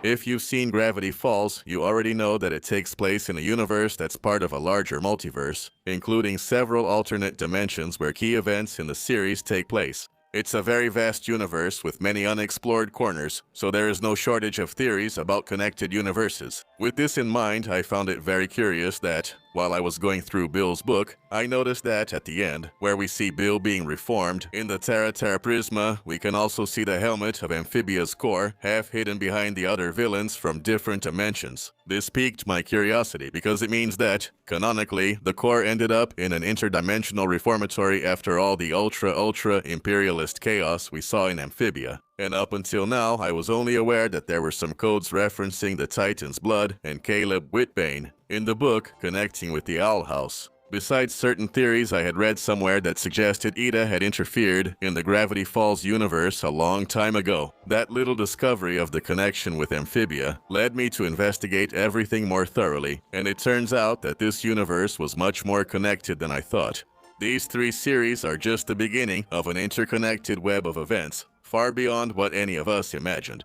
If you've seen Gravity Falls, you already know that it takes place in a universe that's part of a larger multiverse, including several alternate dimensions where key events in the series take place. It's a very vast universe with many unexplored corners, so there is no shortage of theories about connected universes. With this in mind, I found it very curious that, while I was going through Bill's book, I noticed that at the end, where we see Bill being reformed, in the Terra Prisma, we can also see the helmet of Amphibia's core, half hidden behind the other villains from different dimensions. This piqued my curiosity because it means that, canonically, the core ended up in an interdimensional reformatory after all the ultra imperialist chaos we saw in Amphibia. And up until now, I was only aware that there were some codes referencing the Titan's blood and Caleb Whitbane in the book connecting with the Owl House. Besides certain theories I had read somewhere that suggested Ida had interfered in the Gravity Falls universe a long time ago, that little discovery of the connection with Amphibia led me to investigate everything more thoroughly, and it turns out that this universe was much more connected than I thought. These 3 series are just the beginning of an interconnected web of events, far beyond what any of us imagined.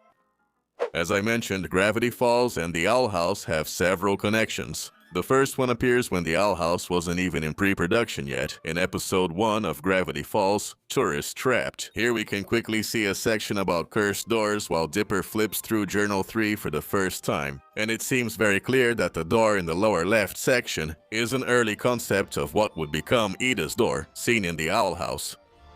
As I mentioned, Gravity Falls and the Owl House have several connections. The first one appears when the Owl House wasn't even in pre-production yet, in episode 1 of Gravity Falls, Tourist Trapped. Here we can quickly see a section about cursed doors while Dipper flips through Journal 3 for the first time. And it seems very clear that the door in the lower left section is an early concept of what would become Ida's door, seen in the Owl House.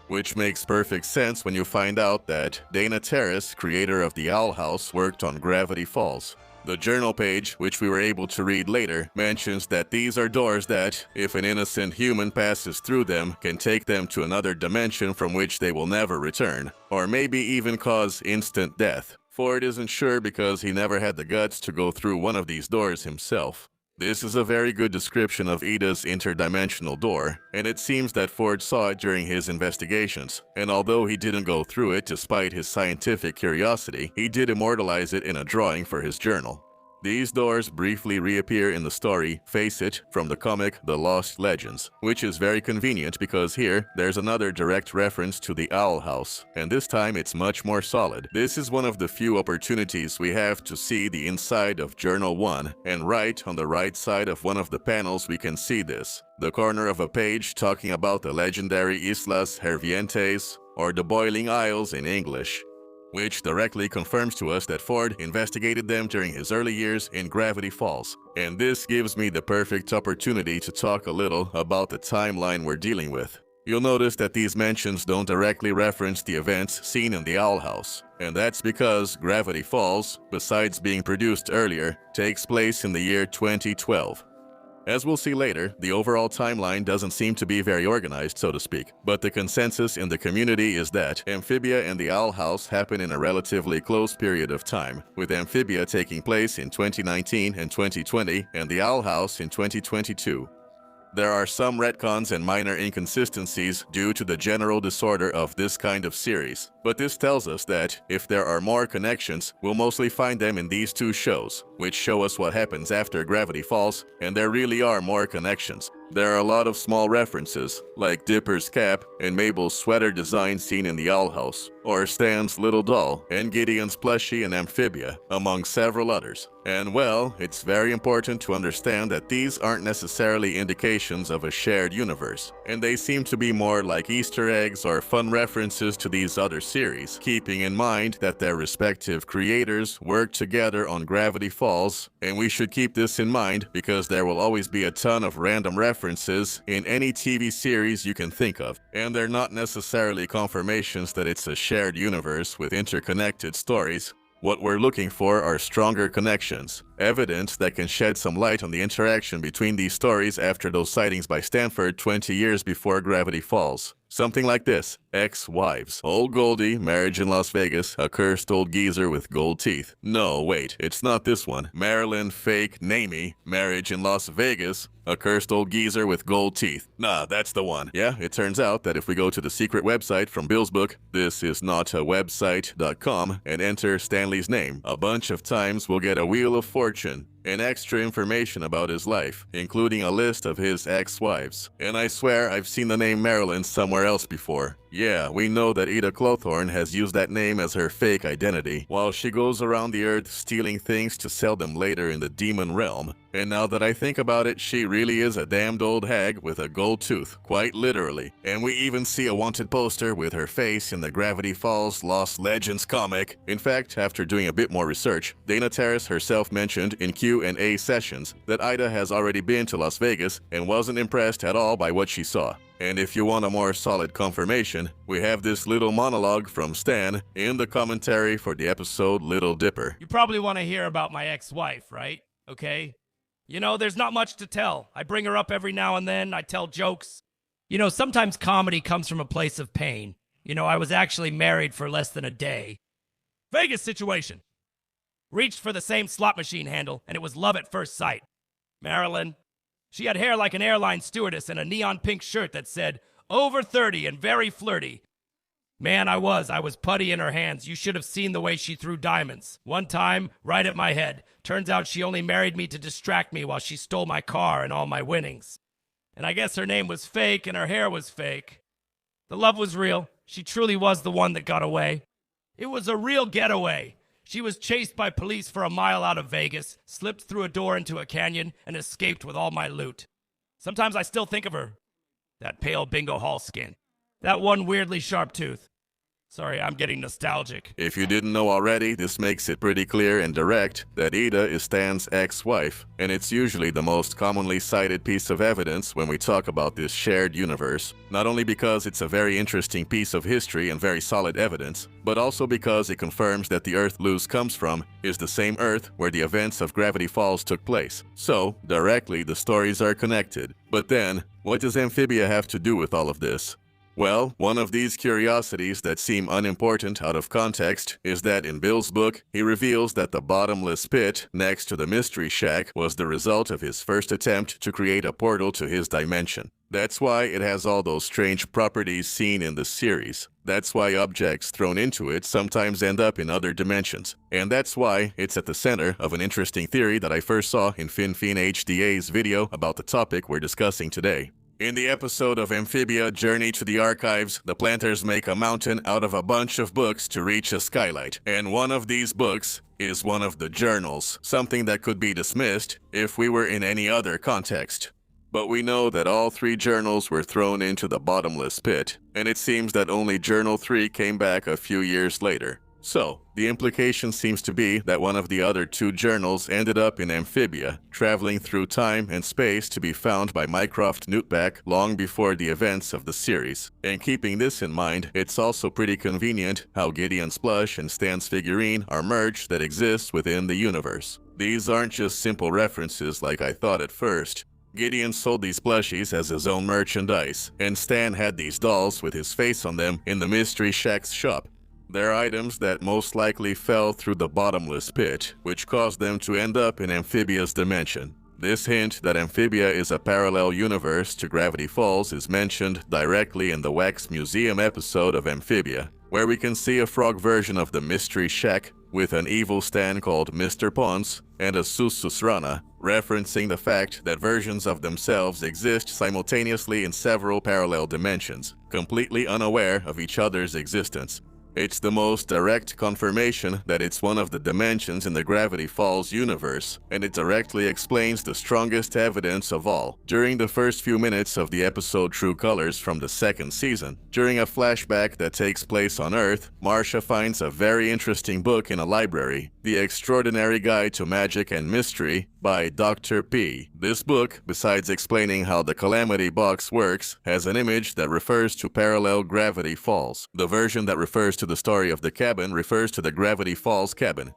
Which makes perfect sense when you find out that Dana Terrace, creator of the Owl House, worked on Gravity Falls. The journal page, which we were able to read later, mentions that these are doors that, if an innocent human passes through them, can take them to another dimension from which they will never return, or maybe even cause instant death. Ford isn't sure because he never had the guts to go through one of these doors himself. This is a very good description of Ida's interdimensional door, and it seems that Ford saw it during his investigations, and although he didn't go through it despite his scientific curiosity, he did immortalize it in a drawing for his journal. These doors briefly reappear in the story Face It from the comic The Lost Legends, which is very convenient because here there's another direct reference to the Owl House, and this time it's much more solid. This is one of the few opportunities we have to see the inside of Journal 1, and right on the right side of one of the panels we can see this, the corner of a page talking about the legendary Islas Hervientes, or the Boiling Isles in English, which directly confirms to us that Ford investigated them during his early years in Gravity Falls. And this gives me the perfect opportunity to talk a little about the timeline we're dealing with. You'll notice that these mentions don't directly reference the events seen in the Owl House, and that's because Gravity Falls, besides being produced earlier, takes place in the year 2012. As we'll see later, the overall timeline doesn't seem to be very organized, so to speak, but the consensus in the community is that Amphibia and the Owl House happen in a relatively close period of time, with Amphibia taking place in 2019 and 2020, and the Owl House in 2022. There are some retcons and minor inconsistencies due to the general disorder of this kind of series, but this tells us that, if there are more connections, we'll mostly find them in these 2 shows, which show us what happens after Gravity Falls, and there really are more connections. There are a lot of small references, like Dipper's cap and Mabel's sweater design seen in the Owl House, or Stan's little doll and Gideon's plushie in Amphibia, among several others. And well, it's very important to understand that these aren't necessarily indications of a shared universe, and they seem to be more like Easter eggs or fun references to these other series, keeping in mind that their respective creators worked together on Gravity Falls, and we should keep this in mind because there will always be a ton of random references in any TV series you can think of, and they're not necessarily confirmations that it's a shared universe with interconnected stories. What we're looking for are stronger connections, evidence that can shed some light on the interaction between these stories after those sightings by Stanford 20 years before Gravity Falls. Something like this: ex-wives. Old Goldie, marriage in Las Vegas, a cursed old geezer with gold teeth. No, wait, it's not this one. Marilyn, fake, Namie, marriage in Las Vegas, a cursed old geezer with gold teeth. Nah, that's the one. Yeah, it turns out that if we go to the secret website from Bill's book, thisisnotawebsite.com, and enter Stanley's name, a bunch of times we'll get a Wheel of Fortune and extra information about his life, including a list of his ex-wives. And I swear I've seen the name Marilyn somewhere else before. Yeah, we know that Ida Clothorn has used that name as her fake identity, while she goes around the earth stealing things to sell them later in the demon realm. And now that I think about it, she really is a damned old hag with a gold tooth, quite literally. And we even see a wanted poster with her face in the Gravity Falls Lost Legends comic. In fact, after doing a bit more research, Dana Terrace herself mentioned in Q&A sessions that Ida has already been to Las Vegas and wasn't impressed at all by what she saw. And if you want a more solid confirmation, we have this little monologue from Stan in the commentary for the episode Little Dipper. You probably want to hear about my ex-wife, right? Okay? You know, there's not much to tell. I bring her up every now and then. I tell jokes. You know, sometimes comedy comes from a place of pain. You know, I was actually married for less than a day. Vegas situation. Reached for the same slot machine handle, and it was love at first sight. Marilyn. She had hair like an airline stewardess and a neon pink shirt that said, over 30 and very flirty. Man, I was putty in her hands. You should have seen the way she threw diamonds. One time, right at my head. Turns out she only married me to distract me while she stole my car and all my winnings. And I guess her name was fake and her hair was fake. The love was real. She truly was the one that got away. It was a real getaway. She was chased by police for a mile out of Vegas, slipped through a door into a canyon, and escaped with all my loot. Sometimes I still think of her. That pale bingo hall skin. That one weirdly sharp tooth. Sorry, I'm getting nostalgic. If you didn't know already, this makes it pretty clear and direct that Ida is Stan's ex-wife, and it's usually the most commonly cited piece of evidence when we talk about this shared universe, not only because it's a very interesting piece of history and very solid evidence, but also because it confirms that the Earth Luz comes from is the same Earth where the events of Gravity Falls took place. So, directly, the stories are connected. But then, what does Amphibia have to do with all of this? Well, one of these curiosities that seem unimportant out of context is that in Bill's book, he reveals that the bottomless pit next to the Mystery Shack was the result of his first attempt to create a portal to his dimension. That's why it has all those strange properties seen in the series. That's why objects thrown into it sometimes end up in other dimensions. And that's why it's at the center of an interesting theory that I first saw in FinFin HDA's video about the topic we're discussing today. In the episode of Amphibia Journey to the Archives, the planters make a mountain out of a bunch of books to reach a skylight, and one of these books is one of the journals, something that could be dismissed if we were in any other context. But we know that all three journals were thrown into the bottomless pit, and it seems that only Journal 3 came back a few years later. So, the implication seems to be that one of the other two journals ended up in Amphibia, traveling through time and space to be found by Mycroft Newtback long before the events of the series. And keeping this in mind, it's also pretty convenient how Gideon's plush and Stan's figurine are merged that exist within the universe. These aren't just simple references like I thought at first. Gideon sold these plushies as his own merchandise, and Stan had these dolls with his face on them in the Mystery Shack's shop. They're items that most likely fell through the bottomless pit, which caused them to end up in Amphibia's dimension. This hint that Amphibia is a parallel universe to Gravity Falls is mentioned directly in the Wax Museum episode of Amphibia, where we can see a frog version of the Mystery Shack with an evil Stan called Mr. Ponce and a Sususrana, referencing the fact that versions of themselves exist simultaneously in several parallel dimensions, completely unaware of each other's existence. It's the most direct confirmation that it's one of the dimensions in the Gravity Falls universe, and it directly explains the strongest evidence of all. During the first few minutes of the episode True Colors from the second season, during a flashback that takes place on Earth, Marcia finds a very interesting book in a library, The Extraordinary Guide to Magic and Mystery by Dr. P. This book, besides explaining how the Calamity Box works, has an image that refers to parallel Gravity Falls. The version that refers to the story of the cabin refers to the Gravity Falls cabin.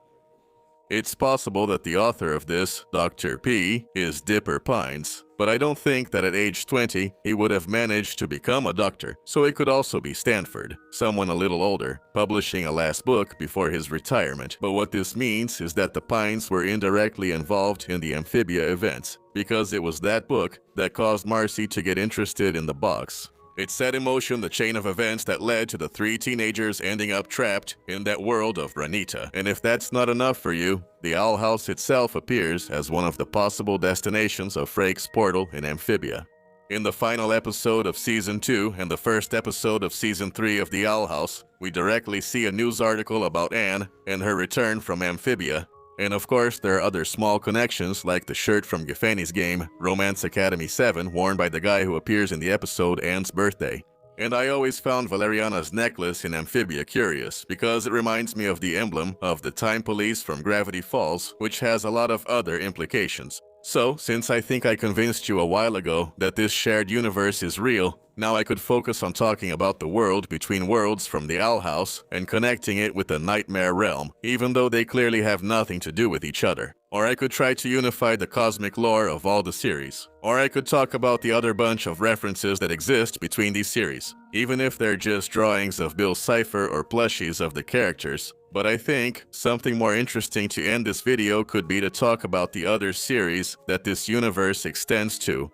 It's possible that the author of this, Dr. P, is Dipper Pines, but I don't think that at age 20 he would have managed to become a doctor, so it could also be Stanford, someone a little older, publishing a last book before his retirement. But what this means is that the Pines were indirectly involved in the Amphibia events, because it was that book that caused Marcy to get interested in the box. It set in motion the chain of events that led to the three teenagers ending up trapped in that world of Ranita. And if that's not enough for you, the Owl House itself appears as one of the possible destinations of Frake's portal in Amphibia. In the final episode of Season 2 and the first episode of Season 3 of The Owl House, we directly see a news article about Anne and her return from Amphibia. And of course, there are other small connections like the shirt from Gafani's game, Romance Academy 7, worn by the guy who appears in the episode Anne's Birthday. And I always found Valeriana's necklace in Amphibia curious because it reminds me of the emblem of the Time Police from Gravity Falls, which has a lot of other implications. So, since I think I convinced you a while ago that this shared universe is real, now I could focus on talking about the world between worlds from the Owl House and connecting it with the Nightmare Realm, even though they clearly have nothing to do with each other. Or I could try to unify the cosmic lore of all the series. Or I could talk about the other bunch of references that exist between these series, even if they're just drawings of Bill Cipher or plushies of the characters. But I think something more interesting to end this video could be to talk about the other series that this universe extends to.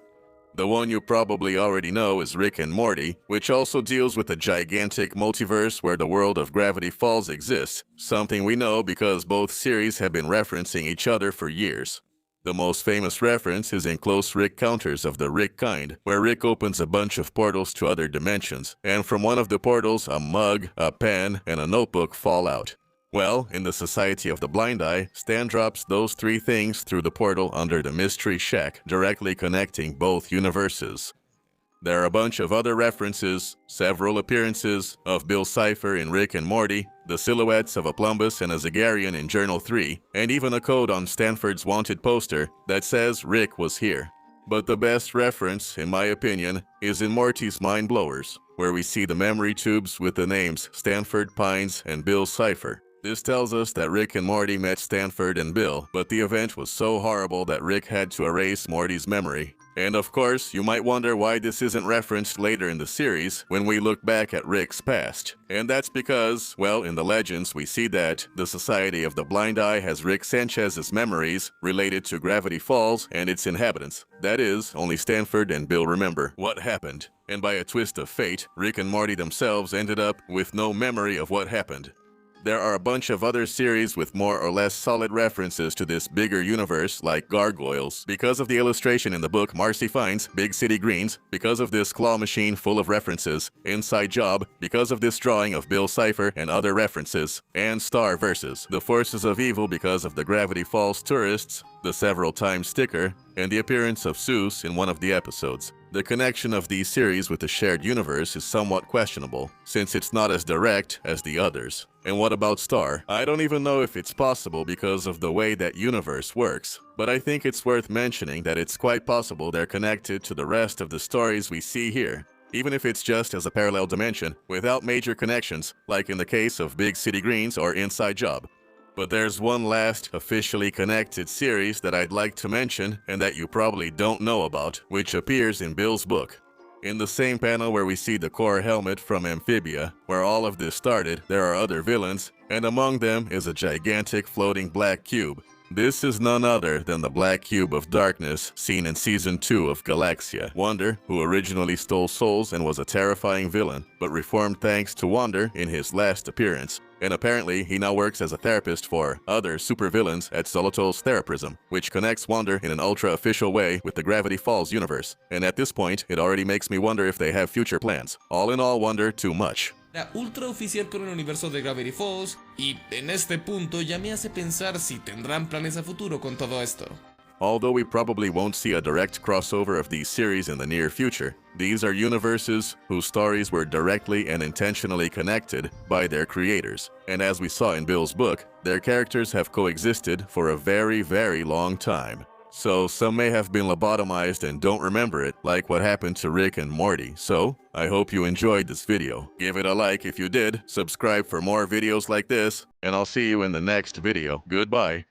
The one you probably already know is Rick and Morty, which also deals with a gigantic multiverse where the world of Gravity Falls exists, something we know because both series have been referencing each other for years. The most famous reference is in Close Rick Counters of the Rick kind, where Rick opens a bunch of portals to other dimensions, and from one of the portals a mug, a pen, and a notebook fall out. Well, in the Society of the Blind Eye, Stan drops those three things through the portal under the Mystery Shack, directly connecting both universes. There are a bunch of other references, several appearances of Bill Cipher in Rick and Morty, the silhouettes of a Plumbus and a Zagarian in Journal 3, and even a code on Stanford's wanted poster that says Rick was here. But the best reference, in my opinion, is in Morty's Mind Blowers, where we see the memory tubes with the names Stanford, Pines, and Bill Cipher. This tells us that Rick and Morty met Stanford and Bill, but the event was so horrible that Rick had to erase Morty's memory. And of course, you might wonder why this isn't referenced later in the series when we look back at Rick's past. And that's because, well, in the legends we see that the Society of the Blind Eye has Rick Sanchez's memories related to Gravity Falls and its inhabitants. That is, only Stanford and Bill remember what happened. And by a twist of fate, Rick and Morty themselves ended up with no memory of what happened. There are a bunch of other series with more or less solid references to this bigger universe, like Gargoyles, because of the illustration in the book Marcy Finds, Big City Greens, because of this claw machine full of references, Inside Job, because of this drawing of Bill Cipher and other references, and Star Versus, The Forces of Evil because of the Gravity Falls tourists, the several times sticker, and the appearance of Seuss in one of the episodes. The connection of these series with the shared universe is somewhat questionable, since it's not as direct as the others. And what about Star? I don't even know if it's possible because of the way that universe works, but I think it's worth mentioning that it's quite possible they're connected to the rest of the stories we see here, even if it's just as a parallel dimension, without major connections, like in the case of Big City Greens or Inside Job. But there's one last officially connected series that I'd like to mention and that you probably don't know about, which appears in Bill's book. In the same panel where we see the core helmet from Amphibia, where all of this started, there are other villains, and among them is a gigantic floating black cube. This is none other than the Black Cube of Darkness seen in Season 2 of Galaxia. Wonder, who originally stole souls and was a terrifying villain, but reformed thanks to Wander in his last appearance. And apparently, he now works as a therapist for other supervillains at Solotol's Theraprism, which connects Wander in an ultra-official way with the Gravity Falls universe. And at this point, it already makes me wonder if they have future plans. All in all, wonder too much. Ultra oficial con el universo de Gravity Falls, y en este punto ya me hace pensar si tendrán planes a futuro con todo esto. Although we probably won't see a direct crossover of these series in the near future, these are universes whose stories were directly and intentionally connected by their creators. And as we saw in Bill's book, their characters have coexisted for a very, very long time. So some may have been lobotomized and don't remember it, like what happened to Rick and Morty. So, I hope you enjoyed this video. Give it a like if you did, subscribe for more videos like this, and I'll see you in the next video. Goodbye.